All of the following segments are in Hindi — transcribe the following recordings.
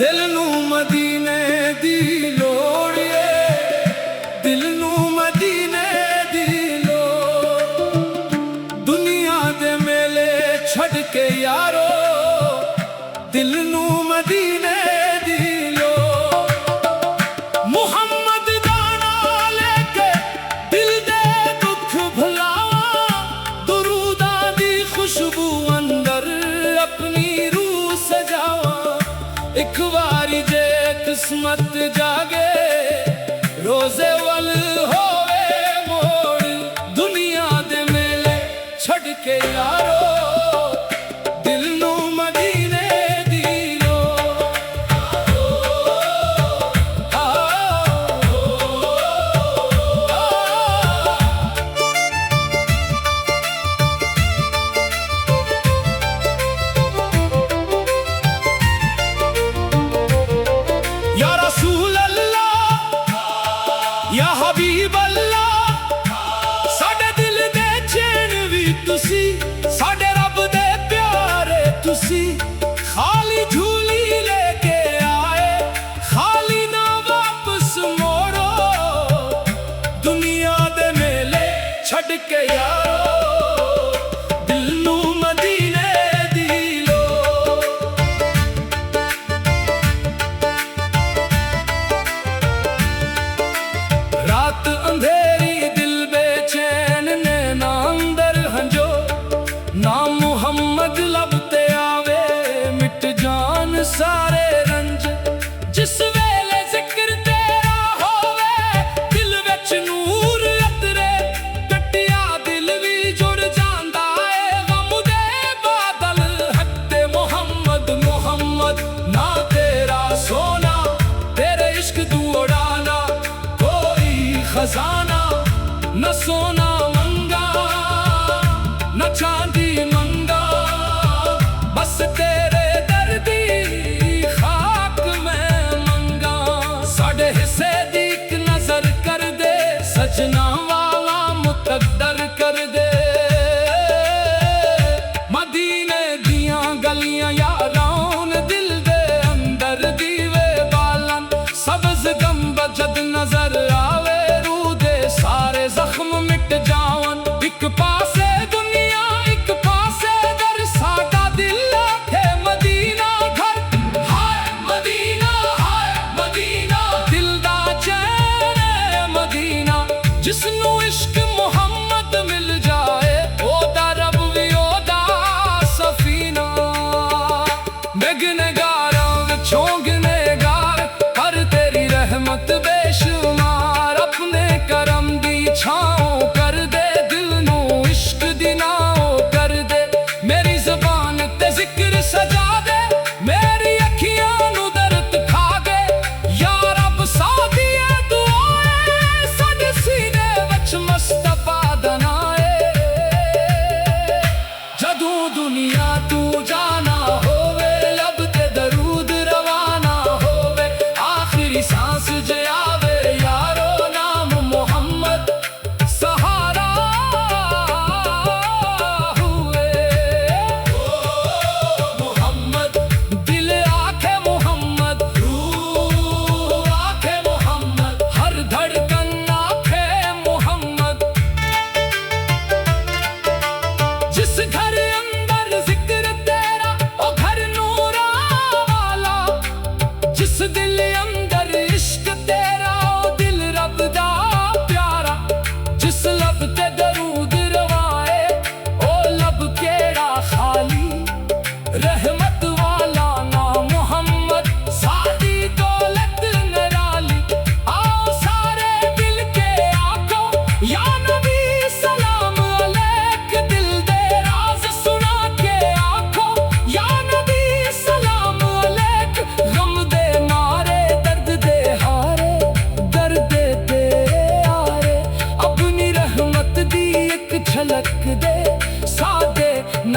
दिल नू मदीने दी लोड़ ए, दिल नू मदीने दी लोड़। दुनिया दे मेले छड़ के यारो, दिल नू मदीने दी लोड़। मुहम्मद जाना लेके दिल दे दुख भुलावा, दुरूदा दी खुशबू अंदर अपनी रूह सजावा। एक बारी जे किस्मत जागे, रोजे वल होवे मोड़। दुनिया दे मेले छड़ के यारो, दिल नू मदीने दी लोड़। या रसूल अल्लाह, या हबीब अल्लाह, साडे दिल दे चैन भी तुसी, साडे रब दे प्यारे तुसी। खाली झूली लेके आए, खाली ना वापस मोड़ो। दुनिया दे मेले छड़ के यारो, दिल नू मदीने दी लोड़। रात अंधेरी दिल बेचैन ने ना अंदर हंजो, ना मुहम्मद लबते आवे मिट जान सारे रंज। जिस वेले जिक्र तेरा होवे, दिल विच नूर अतरे, कटिया दिल भी जुड़ जांदा।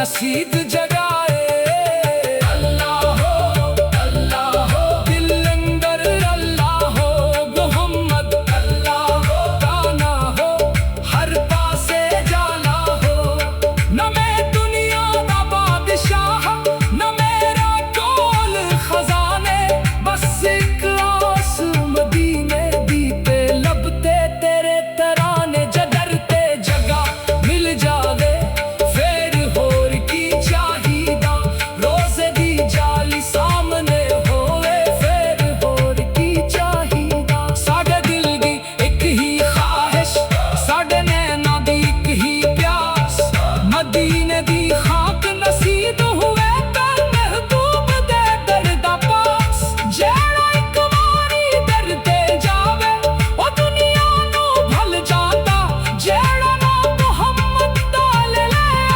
नसीद जगाए। अल्लाह हो दिल अंदर, अल्लाह हो मोहम्मद, अल्लाह हो गाना हो हर पासे जाला हो। न मैं दुनिया दा बादशाह, न मेरा टोल खजाने, बस एक आस मदीने दी ते लबते तेरे तराने। जदर ते जगह मिल जावे फिर होर की चाहिदा, रोज़े दी जाली सामने होवे फिर होर की चाहिदा। साडे दिल दी एक ही ख्वाहिश, साडे नैना दी एक ही प्यास, मदीने दी खाक नसीब हुए कर महबूब दे दर दा पास। जेड़ा एक वारी दर ते जावे ओ दुनिया नू भल जाता, जेड़ा ना मुहम्मद दा ले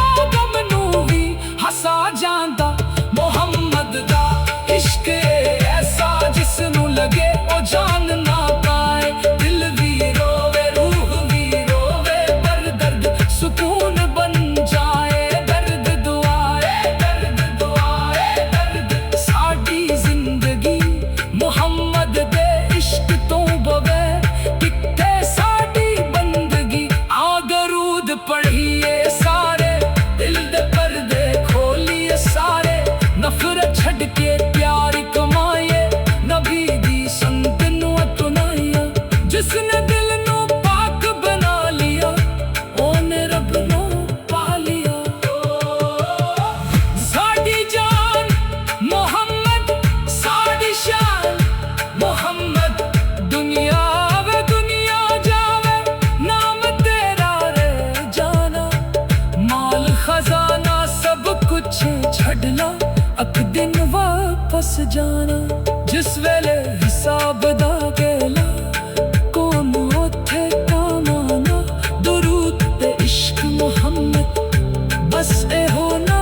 आदम नू भी हसा जांदा। मुहम्मद दा इश्क ऐसा जिसनू लगे ओ जान ना पाए, दिल भी रोवे रूह भी रोवे पर दर्द सुकून बन जाए। दर्द दुआए, दर्द दुआए, दर्द साडी जिंदगी मुहम्मद दे इश्क तो बगैर कित्ते साडी बंदगी। आ दरूद पढ़िए सारे, दिल दे पर्दे खोलिए सारे, नफरत छड़ के प्यार कमाए, नबी दी संत नू अपनाया। जिसने दिल नू पाक बना लिया ओने रब नू पा लिया। साडी जान मोहम्मद, साडी शान मोहम्मद, दुनिया आवे दुनिया जावे नाम तेरा रह जाना। माल खजाना सब कुछ छड़ ला, अक दिन वापस जाना। जिस वेले हिसाब दा गेला कौन ओथे काम आना। दुरूद ते इश्क मुहम्मद बस ए होना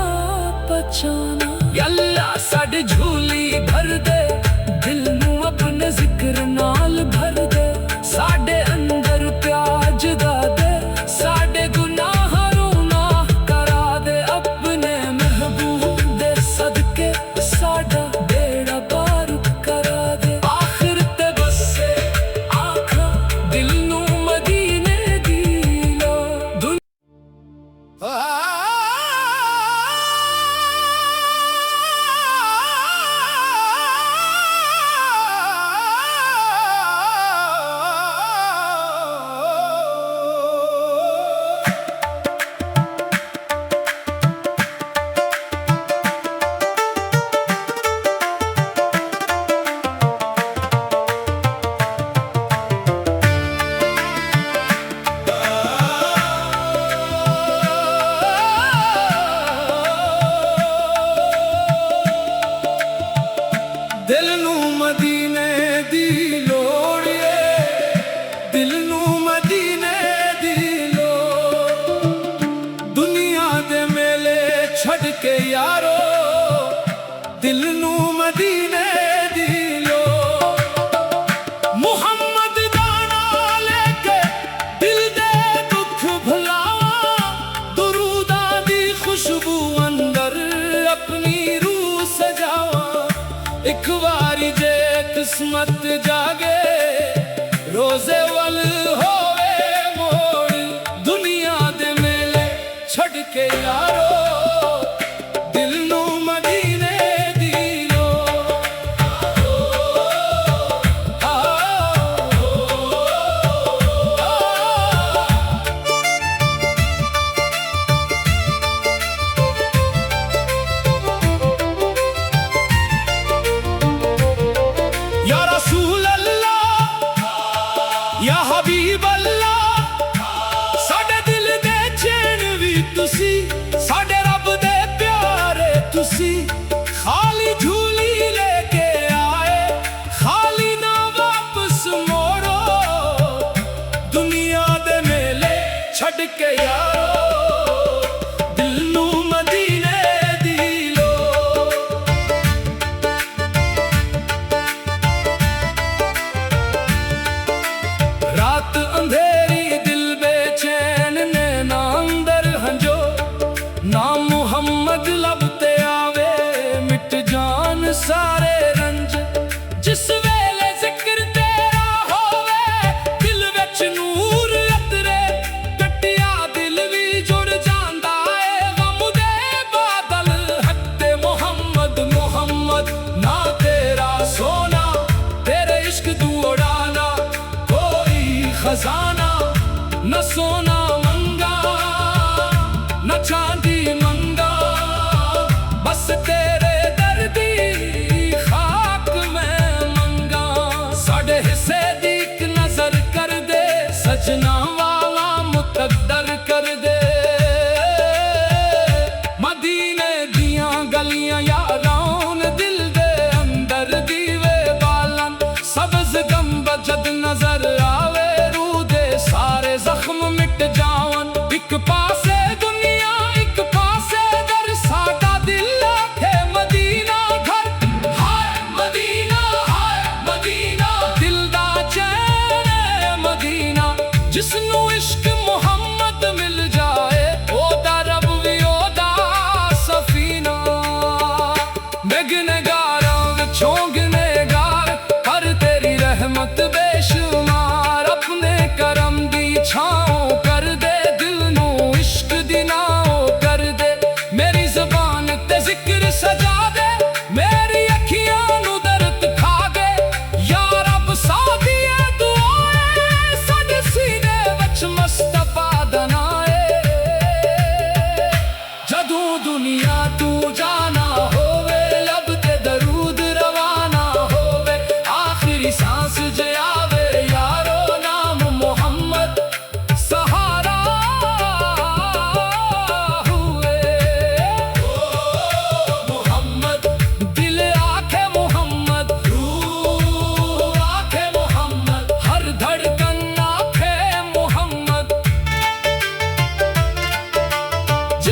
पहचाना। अल्लाह साडी झूली भर दे, दिल नू अपने जिक्र नाल भर दे। साडे अंदर प्याज दा दे, साडे गुनाह रूना करा दे। अपने महबूब दे सदके साडा बेड़ा पार करा दे। आखिर ते बसे आँखां दिल नू मदीने दी लो। दिल नू मदीने दी लोड़ ए, दिल नू मदीने दी लोड़। दुनिया दे मेले छड़ के यारो दिल नू मदीने दी लोड़। मुहम्मद दा नाम लेके दिल दे दुख भुलावा, दुरूदा दी खुशबू अंदर अपनी रूह सजावा। एक वारी जे किस्मत जागे रोज़े वल होवे मोड़, दुनिया दे मेले छड़ के यारो दिल नू मदीने दी लो। या रसूल अल्लाह, या हबीब अल्लाह, साडे दिल दे चैन भी तुसी, साडे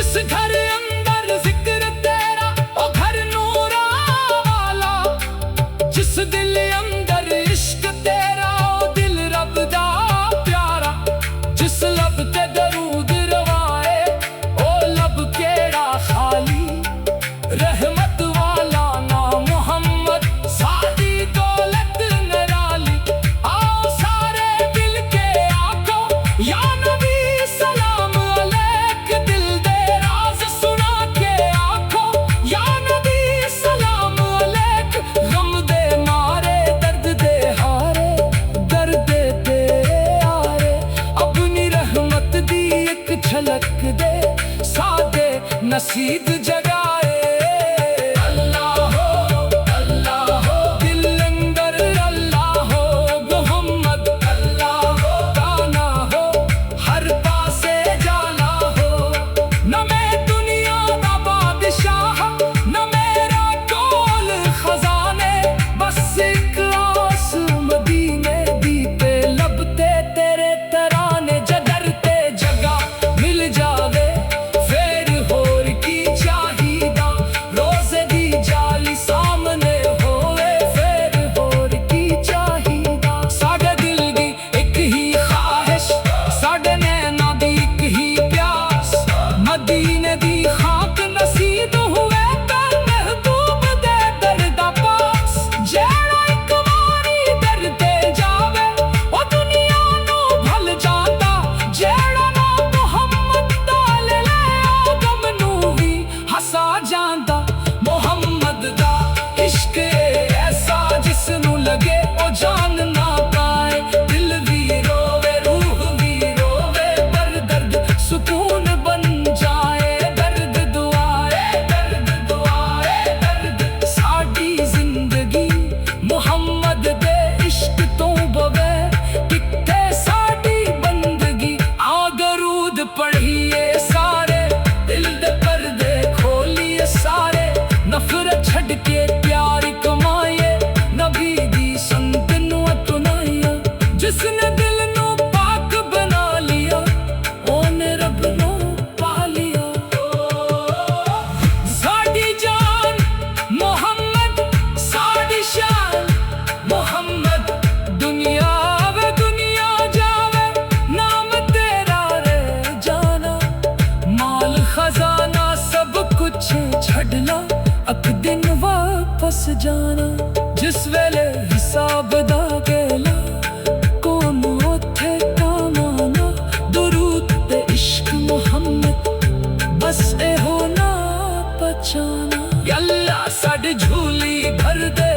जिस घर अंदर जिक्र तेरा ओ घर नूरा वाला, जिस दिल अंदर इश्क तेरा ओ दिल रब दा प्यारा, जिस लब ते दरूद रवाए ओ लब केड़ा खाली, रहमत वाला ना मोहम्मद सादी दौलत निराली। आओ सारे दिल के आको या नबी सलाम अलैक, दिल दे राज सुना के आखो या नबी सलाम अलैक। गम दे मारे दर्द दे हारे, दर्द दे आरे, अपनी रहमत दी एक झलक दे सादे नसीब जगाए। अल्लाह हो दिल अंदर अल्लाह हो, मोहम्मद अल्लाह हो, गाना हो हर पासे जाना हो। न मैं दुनिया दा बादशाह, न मेरा कोल खजाने, बस एक आस मदीने दी ते लबते तेरे तराने। जदर ते जगह मिल जावे फेर होर की चाहिदा, रोज़े दी जाली सामने होवे फेर होर की चाहिदा। साडे दिल दी एक ही ख्वाहिश, साडे नैना दी एक ही प्यास, मदीने दी खाक नसीब हुए पर महबूब दे दर दा पास। जेड़ा एक वारी दर ते जावे ओ दुनिया नू भल जाता, जेड़ा ना मोहम्मद दा ले ले गम नू भी हसा जांदा। मोहम्मद दा इश्क ऐसा जिस नू लगे ओ जान ना पाए, दिल भी रोवे रूह भी रोवे पर दर्द सुकून बन जाए। दर्द दुआए दर्द साडी जिंदगी मोहम्मद दे इश्क तो बगैर कित्ते साडी बंदगी। आ दरूद पढ़िए सारे, दिल दे पर्दे खोलिए सारे, नफरत छड़ के प्यार कमाए, नबी दी संत नू अपनाया। जिसने दिल नू पाक बना लिया ओने रब नू पा लिया। साडी जान मोहम्मद, साडी शान मोहम्मद, दुनिया आवे दुनिया जावे नाम तेरा रह जाना। माल खजाना सब कुछ छड़ ला, अक दिन वापस जाना। जिस वेले हिसाब दा गेला कौन ओथे काम आना, दुरूद ते इश्क मोहम्मद बस ए होना पहचाना। अल्लाह साडी झूली भर दे,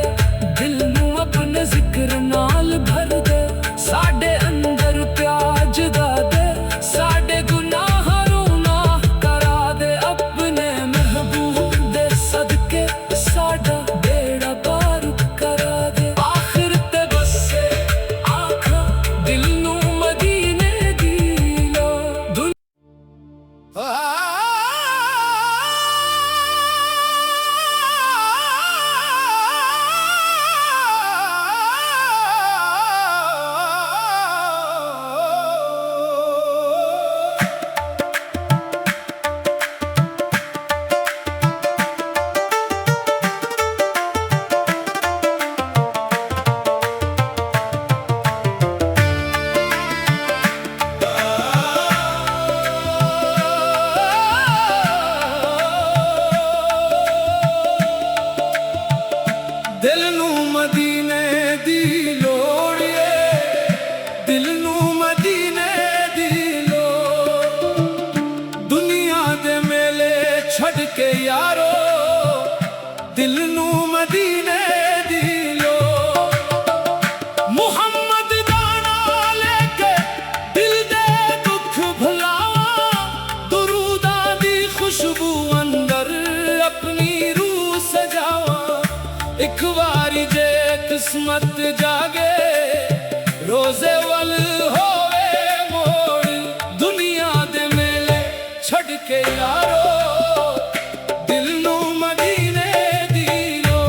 दिल नू अपने जिक्र नाल भर दे, साडे अंदर प्याज दा दे, साडे गुनाह रूना करा दे। अपने महबूब दे सदके साडा बेड़ा पार करा दे। आखिर ते बसे आखा दिल नू मदीने दी लो। दिल नू मदीने दी लोड़ ए, दिल नू मदीने दी लोड़। दुनिया दे मेले छड़ के यारो, दिल नू मदीने दी लोड़। मुहम्मद दा नाम लेके दिल दे दुख भुलावा, दुरूदा दी खुशबू अंदर अपनी रूह सजावा। एक बारी जे किस्मत जागे रोजे वल होवे मोड़, दुनिया दे मेले छड़ के यारो, दिल नू मदीने दी लो।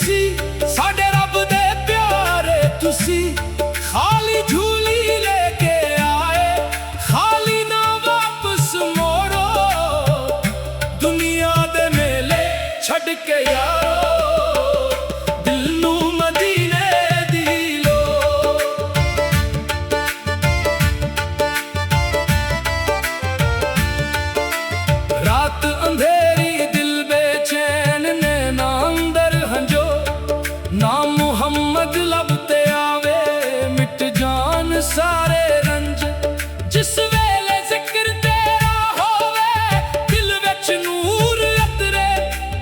सी साडे रब दे प्यारे तुसी खाली झूली लेके आए खाली ना वापस मोड़ो दुनिया दे मेले छड़ के यारो दिल नू मदीने दी लो रात अंधेरी दिल बेचैन ने ना अंदर हंजो ना मुहम्मद लबते आवे मिट जान सारे रंज जिस वेले जिक्र तेरा होवे दिल विच नूर अतरे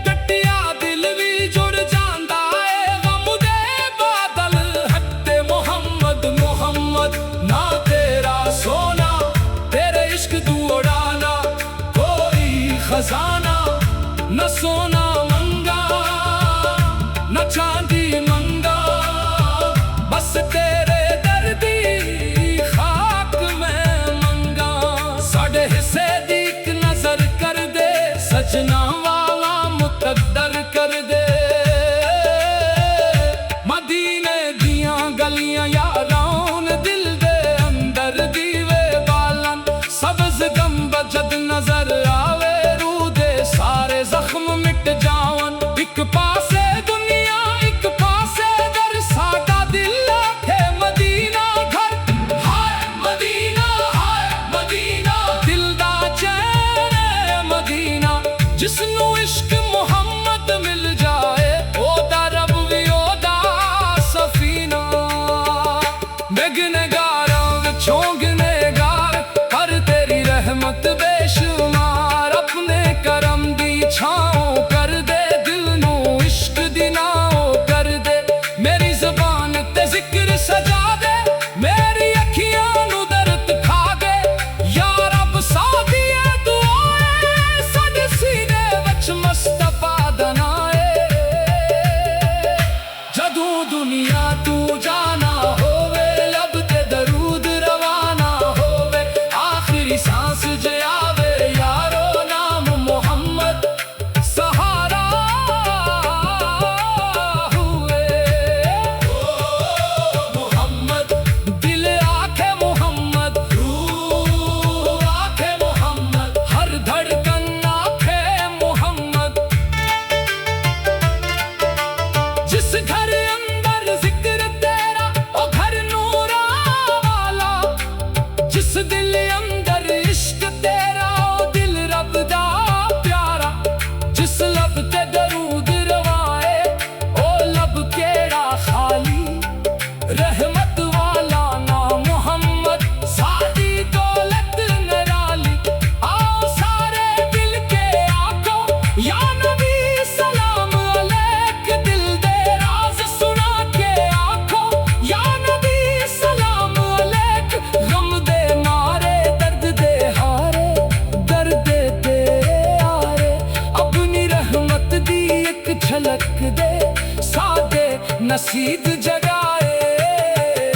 कटिया दिल भी जुड़ जांदा है गम दे बादल हत्ते मुहम्मद मुहम्मद ना तेरा सोना तेरे इश्क तू उड़ाना कोई खजाना न सोना मंगा न चांदी मंगा बस तेरे दर्दी खाक में मंगा साढ़े हिस्से दी एक नजर कर दे सजना वाला मुकद्दर कर दे मदीने दियां गलियां यारान दिल दे अंदर दीवे बालन सब्ज गंबद जद नजर आवे रूह दे सारे जख्म मिट जावन एक पासे दुनिया एक पासे दर साडा दिल आखे मदीना घर हाय मदीना दिल दा चैन है मदीना जिसनू इश्क मुहम्मद मिल जाए ओदा रब भी ओदा सफीना बेगुनहगारां विचों गुनहगार पर तेरी रहमत बेशुमार अपने करम दी छाओ कर दे दिल नू इश्क दी नाओ कर दे मेरी ज़बान ते जिक्र सजा दे मेरी अखियां नू दर्द खा दे या रब सादिया दुआए साडे सीने विच मुस्तफा दा नाम है जदों दुनिया तू जाना होवे लब ते दरूद रवाना होवे आखिरी सांस जे आवे यारो नाम मुहम्मद सहारा हुए मुहम्मद दिल आखे मुहम्मद रूह आखे मुहम्मद हर धड़कन आखे मुहम्मद जिस घर अंदर जिक्र तेरा ओ घर नूरा वाला जिस दिल अंदर इश्क तेरा ओ दिल रब दा प्यारा जिस लब ते दरूद रवाए ओ लब केड़ा खाली रहमत वाला ना मुहम्मद सादी दौलत निराली आओ सारे दिल के आको या नबी सलाम अलैक दिल दे राज सुना के आखो या नबी सलाम अलैक गम दे मारे दर्द दे हारे दर्द दे आरे अपनी रहमत दी एक झलक दे सादे नसीब जगाए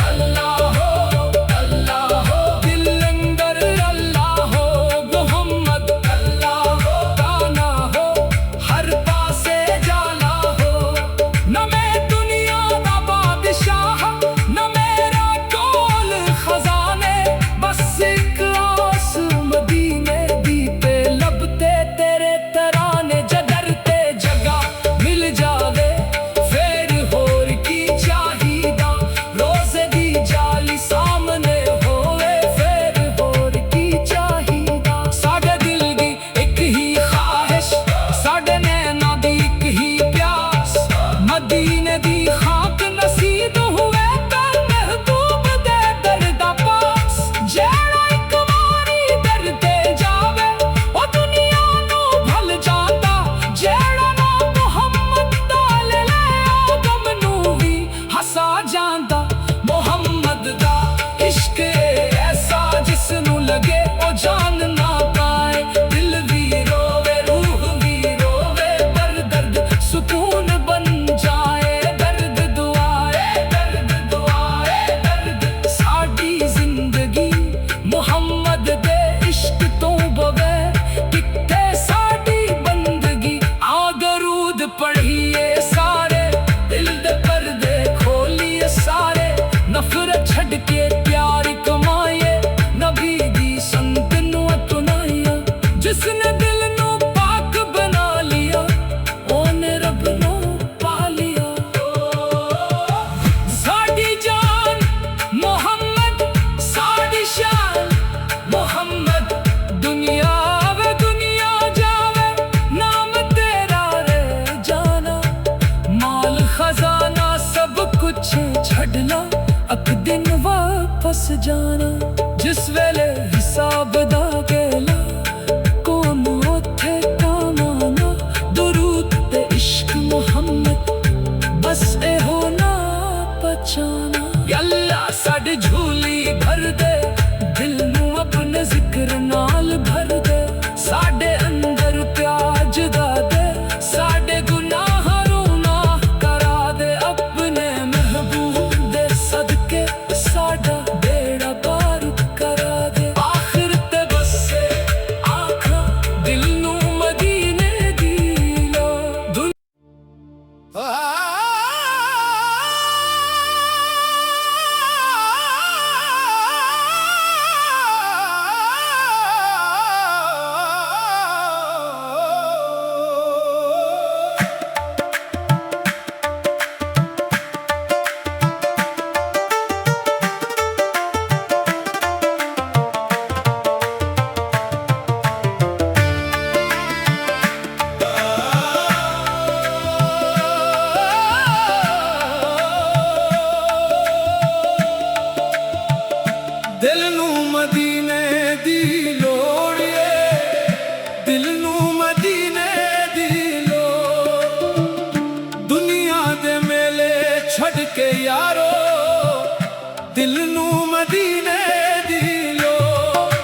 अल्लाह हो दिल अंदर अल्लाह हो मुहम्मद अल्लाह हो गाना हो हर पासे जाना हो न मैं दुनिया दा बादशाह न मेरा कोल खजाने बस एक आस मदीने दी पे लबते तेरे तराने जगर ते जगह मिल जावे फिर होर की चाहिए खजाना सब कुछ छड़ना, अक दिन वापस जाना। जिस वेले हिसाब दा गेला कौन ओथे काम आना। दुरूद ते इश्क मुहम्मद बस ए होना पहचाना। अल्लाह साडी झूली भर दे, दिल नू अपने जिक्र नाल भर दे। साडे अंदर प्याज दा दे, साडे गुनाह रोना करा दे। अपने महबूब दे सदके साडा बेड़ा पार करा दे। आखिर ते बसे आखा दिल नू मदीने दी लो। दिल नू मदीने दी लोड़ ए, दिल नू मदीने दी लोड़। दुनिया दे मेले छड़ के यारो, दिल नू मदीने दी लोड़।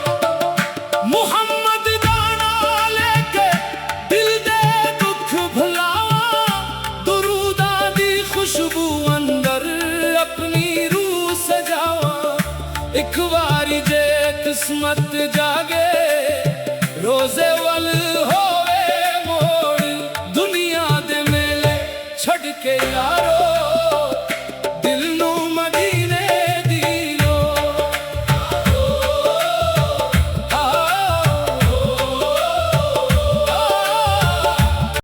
मुहम्मद दाना लेके दिल दे दुख भुलावा, दुरूदा दी खुशबू अंदर अपनी रूह सजावा। एक बारी जे किस्मत जागे, रोजे वल होवे मोड़। दुनिया दे मेले छड़ के यारो,